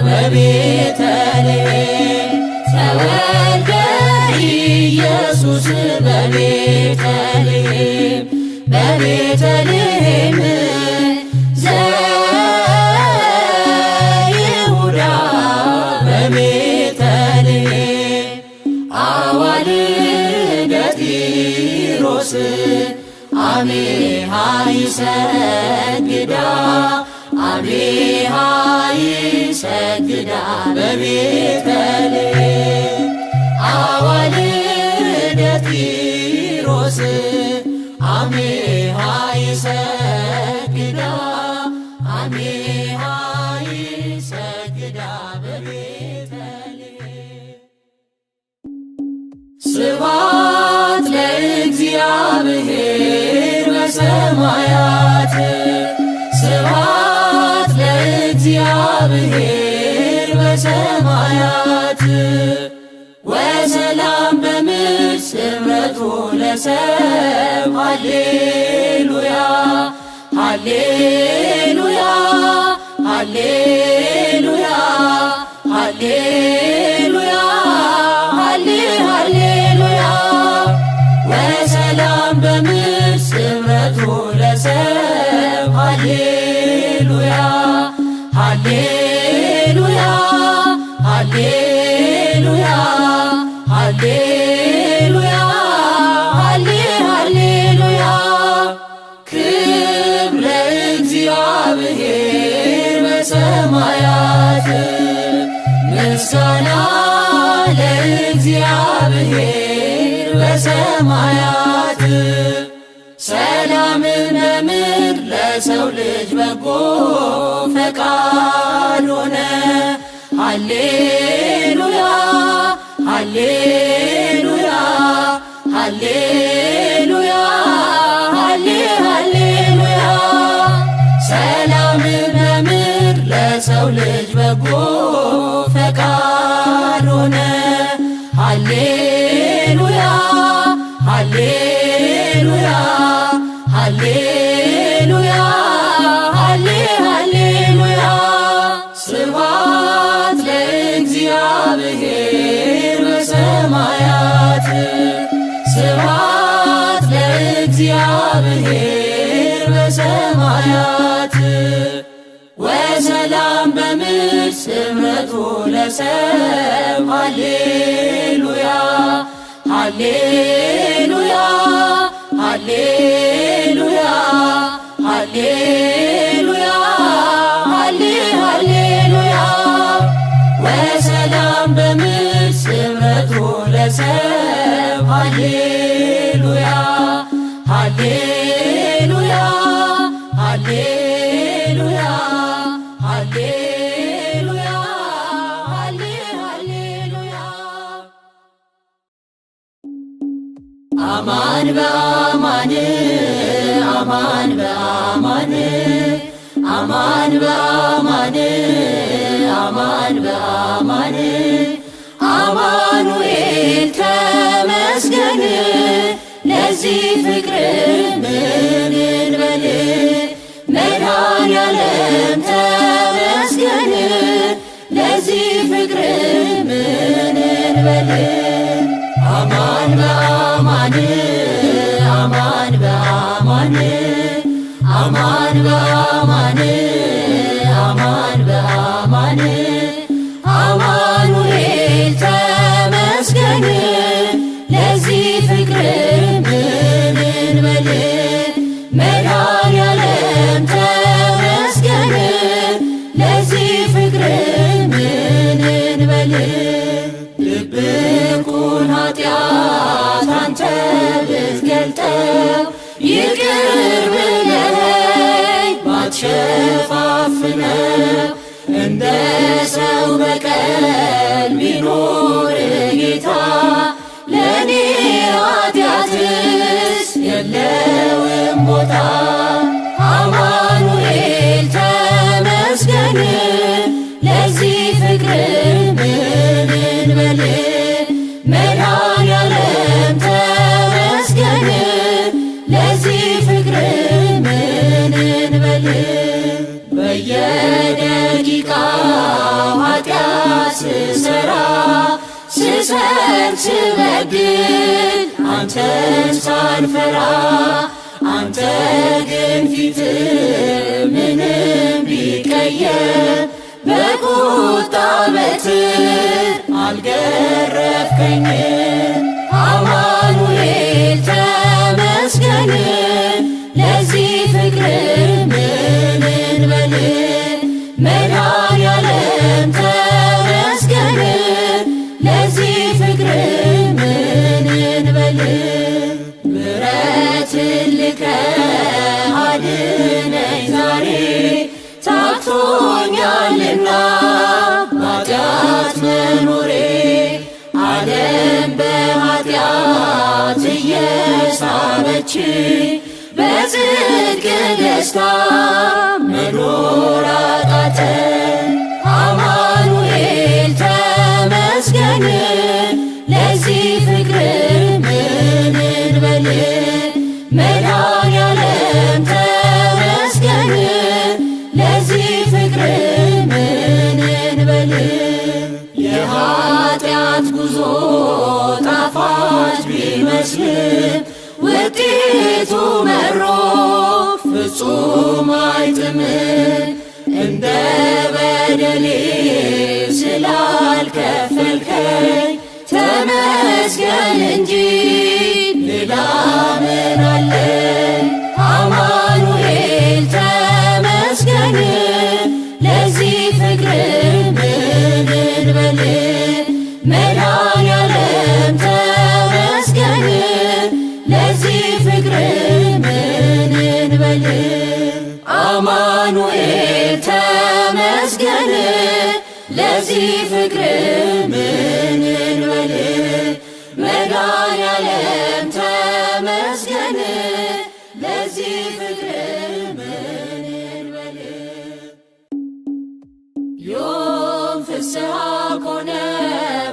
[SPEAKER 1] በቤተልሔም ተወልደ ኢየሱስ በቤተልሔም በቤተልሔም ዘይሁዳ በቤተልሔም አዋልደ ጢሮስ አሜሃ ይሰግዳ አሜሃ ይሰግዳ በቤተልሔም አዋልደ ጢሮስ አሜሃ ይሰግዳ አሜሃ ይሰግዳ በቤተልሔም ስብሐት ለእግዚአብሔር በሰማያት ስብሐት ለእግዚአብሔር በሰማያት ወሰላም በምድር ስምረቱ ለሰብ ሃሌሉያ ሃሌሉያ ሃሌሉያ ሃሌሉያ ሃሌሉያ ወሰላም በምድር ስምረቱ ለሰብ ሃሌሉያ ሃሌሉያ ሃሌሉያ ሃሌሉያ ሃሌሉያ ክብር ለእግዚአብሔር በሰማያት ምስጋና ለእግዚአብሔር በሰማያት ሰላምን በምድር ለሰው ልጅ በጎ ፈቃድ ሆነ ሃሌሉያ ሃሌሉያ ሃሌሉያ ሃሌሉያ ሰላምን በምድር ለሰው ልጅ በጎ ፈቃድ ሆነ ሃሌሉያ ሃሌሉያ ሃሌሉያ ሃሌሉያ ስብሐት ለእግዚአብሔር በሰማያት ስብሐት ለእግዚአብሔር በሰማያት ወሰላም በምድር ስምረቱ ለሰብ ሃሌሉያ ሃሌሉያ ሃሌሉያ ሃሌሉያ ሃሌሉያ ወሰላም በምድር ስምረቱ ለሰብ ሃሌሉያ ሃሌሉያ ሃሌሉያ ሃሌሉያ ሃሌሉያ አማን በአማን አማን በአማን አማን በአማን አማን በአማን አማኑኤል ተመስገን ለዚህ ፍቅር ምን እንበል መድኃኔዓለም ተመስገን ለዚህ ፍቅር ምን እንበል አማን በአማን አማን በአማን አማን በአማን አማን በአማን አማኑኤል ተመስገን ለዚህ ፍቅር ምን እንበል መድኃኔዓለም ተመስገን ለዚህ ፍቅር ምን እንበል ድብቁን ኃጢአት አንተ ብትገልጠው ይቅር ብለኸኝ ባትሸፋፍነው እንደ ሰው በቀል ቢኖር ጌታ ለኔ ኃጢአትስ የለውም ቦታ አማኑኤል ተመስገን ለዚህ ፍቅር ምን እንበል መድኃኔዓለም ተመስገን ለዚህ ፍቅር ምን እንበል በየደቂቃው ኃጢአት ስሰራ ስሰርቅ ስበድል አንተን ሳልፈራ አንተ ግን ፊት ምንም ቢቀየር በቁጣ በትር አልገረፍከኝም አማኑኤል ተመስገን ለዚህ ፍቅር ምን እንበል መድኃኔዓለም ተመስገን ለዚህ ፍቅር ምን እንበል ምሕረትን ልከህ አድነኝ ዛሬ ታክቶኛልና በኃጢአት መኖሬ ዓለም በኃጢአት እየሳበች በጽድቅ ደስታ መኖር አቃተኝ አማኑኤል ተመስገን ለዚህ ፍቅር ምን እንበል መድኃኔዓለም ተመስገን ለዚህ ፍቅር ምን እንበል የኃጢአት ጉዞ ጣፋጭ ቢመስልም ውጤቱ መሮ ፍጹም አይጥምም እንደ በደሌ ስላልከፈልከኝ ተመስገን እንጂ ሌላ ምን አለኝ አማኑኤል ተመስገን ለዚህ ፍቅር ምን እንበል መድኃኔዓለም ተመስገን ለዚህ ፍቅር ምን እንበል አማኑኤል ተመስገን ለዚህ ፍቅር ምን እንበል መድኃኔዓለም ተመስገን ለዚህ ፍቅር ምን እንበል ዮም ፍስሐ ኮነ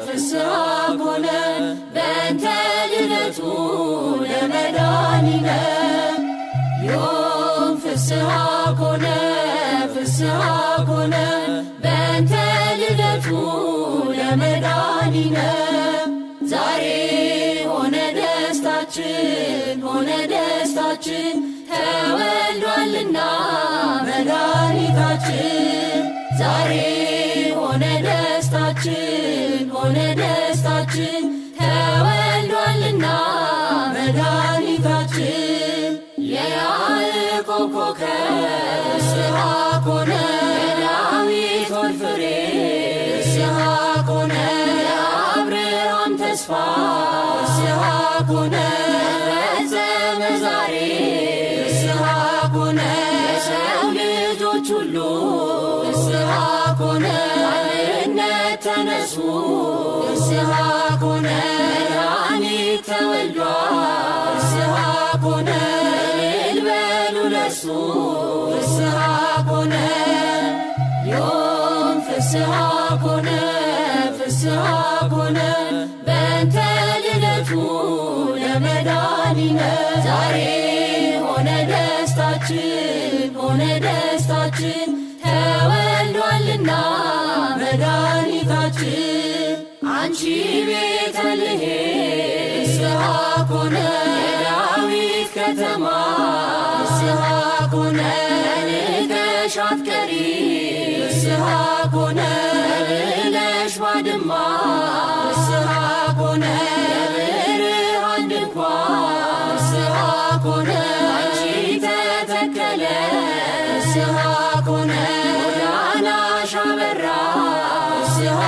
[SPEAKER 1] ፍስሐ ኮነ በእንተ ልደቱ ለመድኃኒነ ዮም ፍስሐ ኮነ ፍስሐ ኮነ በእንተ ልደቱ ለመድኃኒነ ዛሬ ሆነ ደስታችን ሆነ ደስታችን ተወልዷልና መድኃኒታችን ዛሬ ደስታችን ሆነ ደስታችን ተወልዷልና መድኃኒታችን የያዕቆብ ኮከብ ፍስሐ ኮነ የዳዊት ሆድ ፍሬ ፍስሐ ኮነ የአብርሃም ተስፋ ፍስሐ ኮነ ተፈጸመ ዛሬ ፍስሐ ኮነ የሰው ልጆች ሁሉ ፍስሐ ኮነ አንድነት ተነሱ ፍስሐ ኮነ መድኃኒት ተወልዷል ፍስሐ ኮነ እልል በሉ ለእርሱ ፍስሐ ኮነ ዮም ፍስሐ ኮነ ፍስሐ ኮነ በእንተ ልደቱ ለመድኃኒነ ዛሬ ሆነ ደስታችን ሆነ ደስታችን ተወልዷልና መድኃኒታችን አንቺ ቤተልሔም ፍስሐ ኮነ የዳዊት ከተማ ፍስሐ ኮነ ተንቀሽ አትቀሪ ፍስሐ ኮነ ብለሽ ባድማ ፍስሐ ኮነ የብርሃን ድንኳን ፍስሐ ኮነ አንቺ ተተከለ ፍስሐ ኮነ ጎዳናሽ አበራ ፍስሐ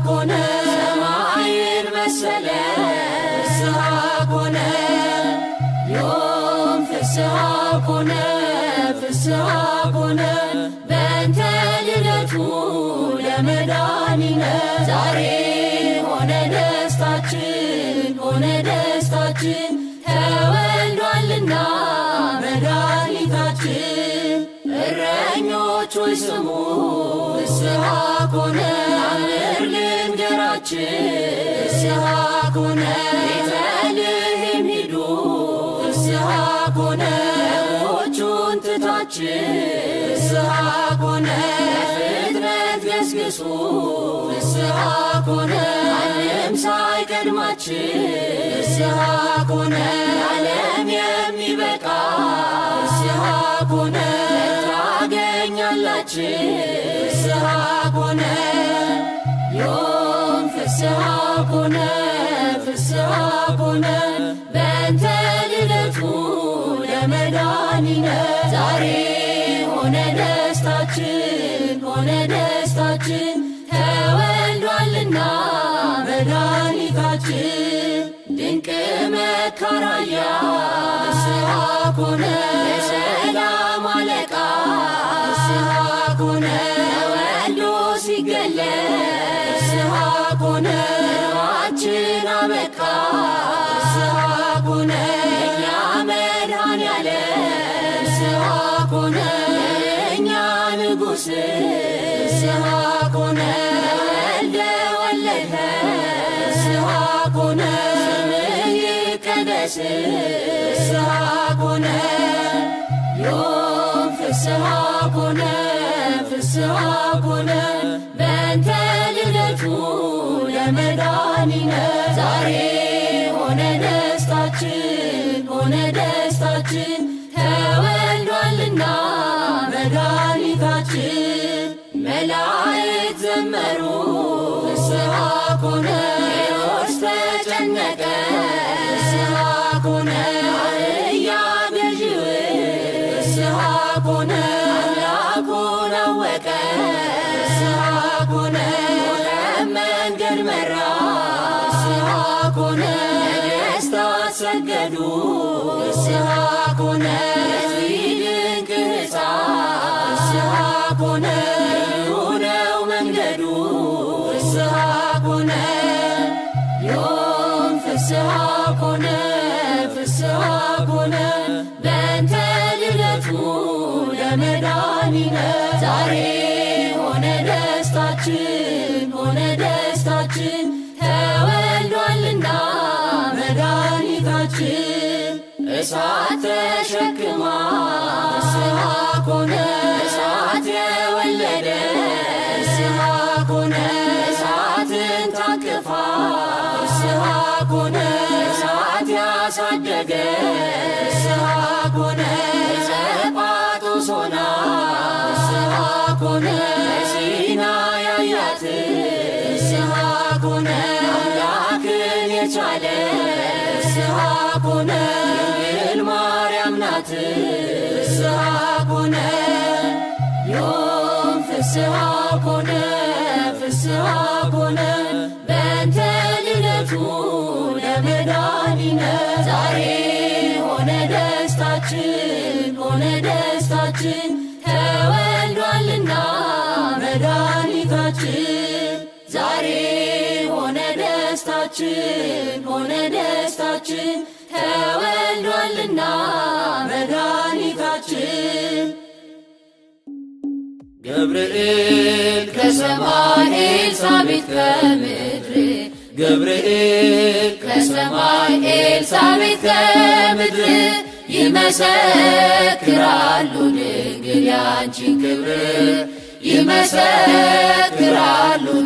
[SPEAKER 1] ኮነ ሰማይን መሰለ ፍስሐ ኮነ ዮም ፍስሐ ኮነ ፍስሐ ኮነ በእንተ ልደቱ ለመድኃኒነ ዛሬ ሆነ ደስታችን ሆነ ደስታችን ተወልዷልና መድኃኒታችን እረኞች ሆይ ስሙ ፍስሐ ኮነ ታምር ልንገራችን ፍስሐ ኮነ ቤተልሔም ሂዱ ፍስሐ ኮነ በጎቹን ትታችን ፍስሐ ኮነ ፍጥረት ገስግሱ ፍስሐ ኮነ ዓለም ሳይቀድማችን ፍስሐ ኮነ ዓለም የሚበቃ ፍስሐ ኮነ ታገኛላችን ፍስሐ ኮነ ዮም ፍስሐ ኮነ ፍስሐ ኮነ በእንተ ልደቱ ለመድኃኒነ ዛሬ ሆነ ደስታችን ሆነ ደስታችን ተወልዷልና መድኃኒታችን ድንቅ መካራያ ፍስሐ ኮነ የሰላም አለቃ ፍስሐ ኮነ ተወልዶ ሲገለጥ ፍስሐ ኮነ እንባችን አበቃ ፍስሐ ኮነ የእኛ መድኃኔዓለም ፍስሐ ኮነ የእኛ ንጉሥ ፍስሐ ኮነ ተወልደ ወለድኸ ፍስሐ ኮነ ስምህ ይቀደስ ፍስሐ ኮነ ዮም ፍስሐ ኮነ ፍስሐ ኮነ በእንተ ልደቱ ለመድኃኒነ ዛሬ ሆነ ደስታችን ሆነ ደስታችን ተወልዷልና መድኃኒታችን መላእክት ዘመሩ ፍስሐ ኮነ ሄሮድስ ተጨነቀ ፍስሐ ኮነ አህያ ገዢው ፍስሐ ኮነ አምላኩን አወቀ ፍስሐ ኮነ መንገድ መራ ፍስሐ ኮነ ነገሥታት ሰገዱ ፍስሐ ኮነ ለዚህ ድንቅ ሕፃን ፍስሐ ኮነ ልዩ ነው መንገዱ ፍስሐ ኮነ ዮም ፍስሐ ኮነ ፍስሐ ኮነ በእንተ ልደቱ ለመድኃኒነ ዛሬ ሆነ ደስታችን ሆነ ደስታችን ተወልዷልና መድኃኒታችን እሳት ተሸክማ ፍስሐ ኮነ እሳት የወለደ ፍስሐ ኮነ እሳትን ታቅፋ ፍስሐ ኮነ እሳት ያሳደገ ፍስሐ ኮነ ጸጳጦስ ሆና ፍስሐ ኮነ ሲና ያያት ፍስሐ ኮነ አምላክን የቻለ ፍስሐ ኮነ ድንግል ማርያም ናት ፍስሐ ኮነ ዮም ፍስሐ ኮነ ፍስሐ ኮነ በእንተ ልደቱ ለመድኃኒነ ዛሬ ሆነ ደስታችን ሆነ ደስታችን ተወልዷልና መድኃኒታችን ዛሬ ሆነ ደስታችን ሆነ ደስታችን ተወልዷልና መድኃኒታችን
[SPEAKER 2] ገብርኤል
[SPEAKER 1] ከሰማይ ኤልሳቤጥ ከምድር
[SPEAKER 2] ገብርኤል
[SPEAKER 1] ከሰማይ ኤልሳቤጥ ከምድር ይመሰክራሉ ድንግል ያንቺን ክብር ይመሰክራሉ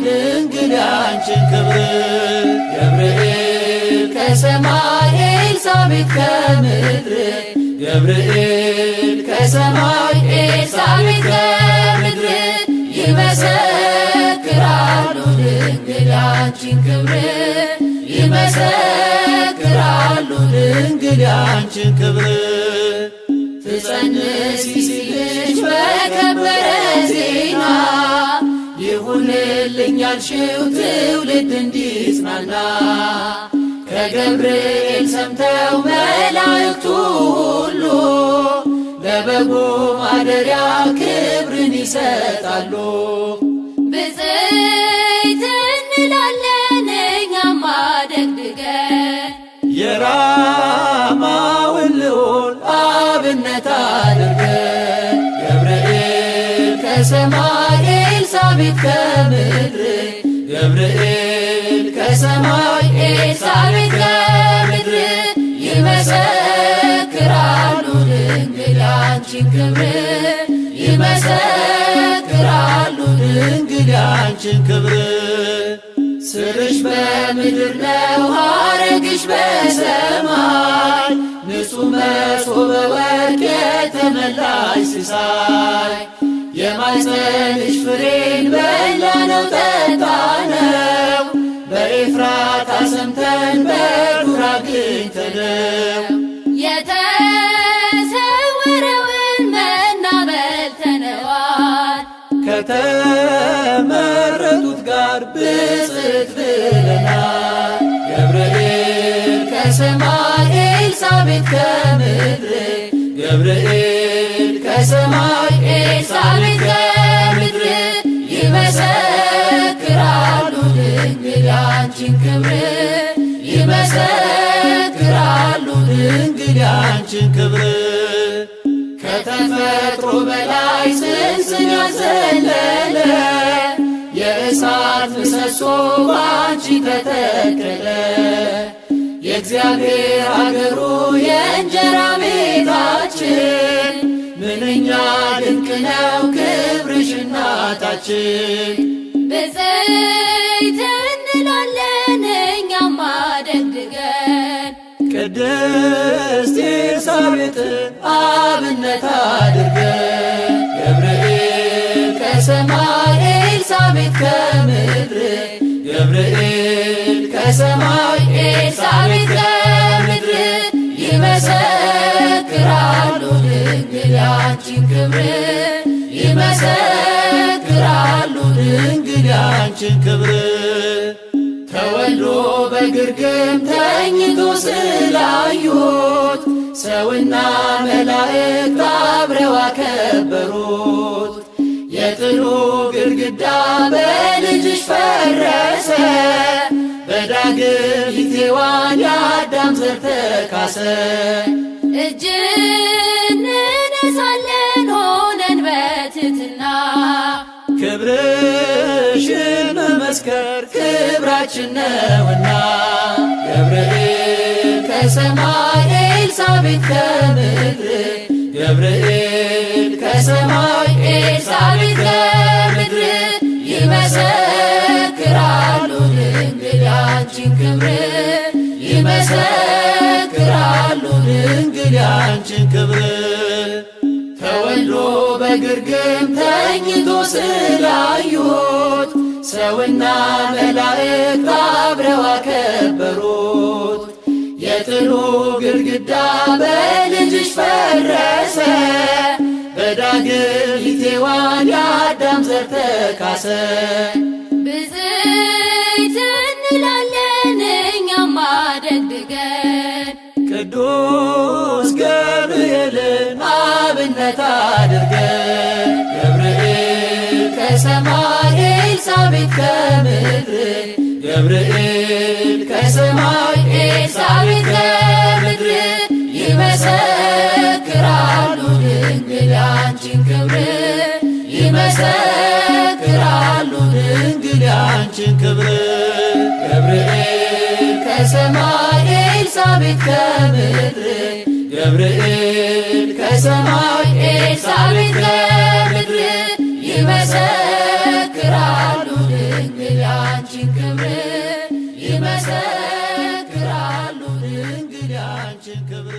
[SPEAKER 1] ድንግል ያንቺን ክብር
[SPEAKER 2] ገብርኤል
[SPEAKER 1] ከሰማይ ኤልሳቤጥ ከምድር
[SPEAKER 2] ገብርኤል
[SPEAKER 1] ከሰማይ ኤልሳቤጥ ከምድር ይመሰክራሉ ድንግል ያንቺን ክብር ይመሰክራሉ
[SPEAKER 2] ድንግል ያንቺን ክብር
[SPEAKER 1] ትጸንሲ ሲልሽ በከበረ ዜና ይሁንልኝ ያልሽው ትውልድ እንዲጽናና ከገብርኤል ሰምተው መላእክቱ ሁሉ ለበጉ ማደሪያ ክብርን ይሰጣሉ። ብፅዕት እንላለን እኛም አደግድገን
[SPEAKER 2] የራማውን ልዑል አብነት አድርገን ገብርኤል
[SPEAKER 1] ከሰማይ ኤልሳቤጥ ከምድር
[SPEAKER 2] ገብርኤል
[SPEAKER 1] ከሰማይ ኤልሳቤጥ ከምድር ይመሰክራሉ ድንግል ያንቺን ክብር ይመሰክራሉ
[SPEAKER 2] ድንግል ያንቺን ክብር
[SPEAKER 1] ስርሽ በምድር ነው ሐረግሽ በሰማይ
[SPEAKER 2] ንጹሕ መሶበ ወርቅ የተመላሽ ሲሳይ
[SPEAKER 1] የማኅፀንሽ ፍሬን በላነው ጠጣነው
[SPEAKER 2] በኤፍራታ ሰምተን በዱር አግኝተነው
[SPEAKER 1] የተሰወረውን መና በልተነዋል
[SPEAKER 2] ከተመረጡት ጋር ብፅዕት ብለናል። ገብርኤል
[SPEAKER 1] ከሰማይ ኤልሳቤጥ ከምድር
[SPEAKER 2] ገብርኤል
[SPEAKER 1] ከሰማይ ኤልሳቤጥ ከምድር ይመሰክራሉ ድንግል ያንቺን ክብር ይመሰክራሉ
[SPEAKER 2] ድንግል ያንቺን ክብር
[SPEAKER 1] ከተፈጥሮ በላይ ጽንስን ያዘለለ
[SPEAKER 2] የእሳት ምሰሶ ባንቺ ተተከለ
[SPEAKER 1] የእግዚአብሔር አገሩ የእንጀራ ቤታችን
[SPEAKER 2] ምንኛ ድንቅ ነው ክብርሽ እናታችን
[SPEAKER 1] ብፅዕት እንላለን እኛም አደግድገን
[SPEAKER 2] ቅድስት ኤልሳቤጥን አብነት አድርገን ገብርኤል
[SPEAKER 1] ከሰማይ ኤልሳቤጥ ከምድር
[SPEAKER 2] ገብርኤል
[SPEAKER 1] ከሰማይ ኤልሳቤጥ ከምድር ይመሰክራሉ ድንግል ያንቺን ክብር ይመሰክራሉ
[SPEAKER 2] ድንግል ያንቺን ክብር
[SPEAKER 1] ተወልዶ በግርግም ተኝቶ ስላዩት
[SPEAKER 2] ሰውና መላእክት አብረው አከበሩት።
[SPEAKER 1] የጥሉ ግድግዳ በልጅሽ ፈረሰ
[SPEAKER 2] በዳግም ሔዋን የአዳም ዘር ተካሰ።
[SPEAKER 1] እጅ እንነሳለን ሆነን በትሕትና
[SPEAKER 2] ክብርሽን መመስከር ክብራችን ነውና ገብርኤል
[SPEAKER 1] ከሰማይ ኤልሳቤጥ ከምድር
[SPEAKER 2] ገብርኤል
[SPEAKER 1] ከሰማይ ኤልሳቤጥ ከምድር ይመሰክራሉ ድንግል ያንቺን ክብር ይመሰክራሉ
[SPEAKER 2] ድንግል ያንቺን ክብር
[SPEAKER 1] ተወልዶ በግርግም ተኝቶ ስላዩት
[SPEAKER 2] ሰውና መላእክት አብረው አከበሩት። የጥሉ ግድግዳ በልጅሽ ፈረሰ፣ በዳግሚት ሔዋን የአዳም ዘር ተካሰ።
[SPEAKER 1] ብፅዕት እንላለን እኛማ ደግገን
[SPEAKER 2] ቅዱስ ገብርኤልን አብነት አድርገን ገብርኤል ከሰማይ ኤልሳቤጥ ከምድር ገብርኤል ከሰማይ ኤልሳቤጥ ከምድር ይመሰክራሉ ድንግል ያንቺን ክብር ይመሰክራሉ ድንግል ያንቺን ክብር ገብርኤል ከሰማይ ኤልሳቤጥ ከምድር ገብርኤል ከሰማይ ኤልሳቤጥ ከምድር ይመሰክራሉ ድንግል ያንቺን ክብር ይመሰክራሉ ድንግል ያንቺን ክብር